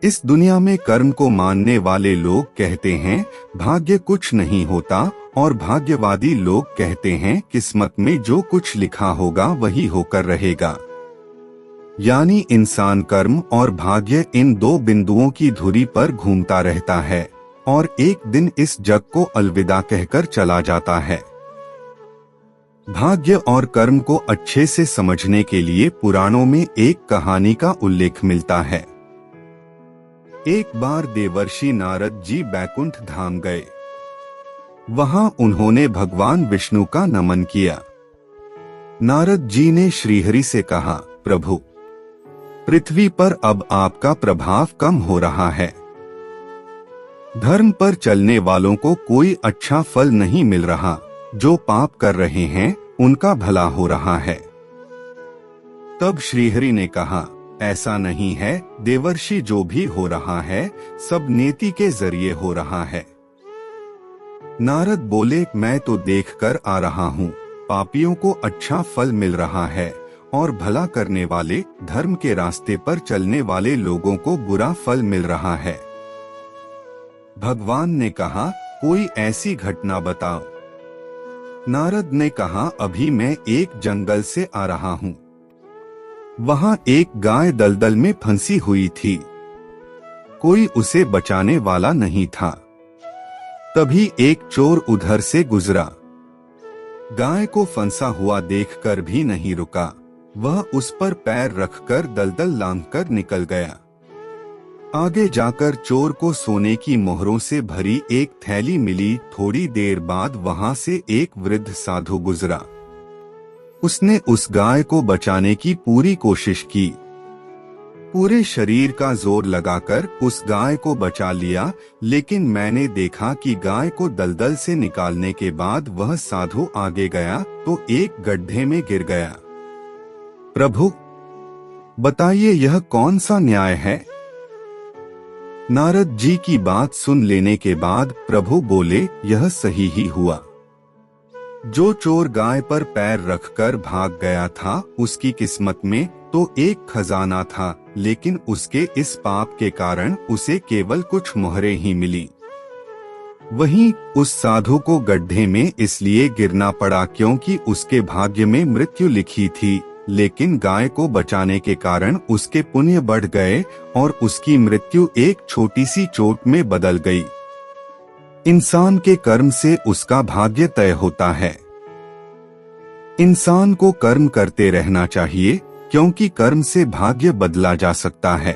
इस दुनिया में कर्म को मानने वाले लोग कहते हैं भाग्य कुछ नहीं होता, और भाग्यवादी लोग कहते हैं किस्मत में जो कुछ लिखा होगा वही होकर रहेगा। यानी इंसान कर्म और भाग्य इन दो बिंदुओं की धुरी पर घूमता रहता है और एक दिन इस जग को अलविदा कहकर चला जाता है। भाग्य और कर्म को अच्छे से समझने के लिए पुराणों में एक कहानी का उल्लेख मिलता है। एक बार देवर्षि नारद जी बैकुंठ धाम गए। वहां उन्होंने भगवान विष्णु का नमन किया। नारद जी ने श्रीहरि से कहा, प्रभु, पृथ्वी पर अब आपका प्रभाव कम हो रहा है। धर्म पर चलने वालों को कोई अच्छा फल नहीं मिल रहा, जो पाप कर रहे हैं उनका भला हो रहा है। तब श्रीहरि ने कहा, ऐसा नहीं है देवर्षि, जो भी हो रहा है सब नेति के जरिए हो रहा है। नारद बोले, मैं तो देखकर आ रहा हूँ, पापियों को अच्छा फल मिल रहा है और भला करने वाले धर्म के रास्ते पर चलने वाले लोगों को बुरा फल मिल रहा है। भगवान ने कहा, कोई ऐसी घटना बताओ। नारद ने कहा, अभी मैं एक जंगल से आ रहा हूँ। वहां एक गाय दलदल में फंसी हुई थी। कोई उसे बचाने वाला नहीं था। तभी एक चोर उधर से गुजरा। गाय को फंसा हुआ देखकर भी नहीं रुका। वह उस पर पैर रखकर दलदल लांघकर निकल गया। आगे जाकर चोर को सोने की मोहरों से भरी एक थैली मिली। थोड़ी देर बाद वहां से एक वृद्ध साधु गुजरा। उसने उस गाय को बचाने की पूरी कोशिश की। पूरे शरीर का जोर लगाकर उस गाय को बचा लिया, लेकिन मैंने देखा कि गाय को दलदल से निकालने के बाद वह साधु आगे गया तो एक गड्ढे में गिर गया। प्रभु, बताइए यह कौन सा न्याय है? नारद जी की बात सुन लेने के बाद प्रभु बोले, यह सही ही हुआ। जो चोर गाय पर पैर रखकर भाग गया था, उसकी किस्मत में तो एक खजाना था, लेकिन उसके इस पाप के कारण उसे केवल कुछ मोहरें ही मिली। वहीं उस साधु को गड्ढे में इसलिए गिरना पड़ा क्योंकि उसके भाग्य में मृत्यु लिखी थी, लेकिन गाय को बचाने के कारण उसके पुण्य बढ़ गए और उसकी मृत्यु एक छोटी सी चोट में बदल गई। इंसान के कर्म से उसका भाग्य तय होता है। इंसान को कर्म करते रहना चाहिए, क्योंकि कर्म से भाग्य बदला जा सकता है।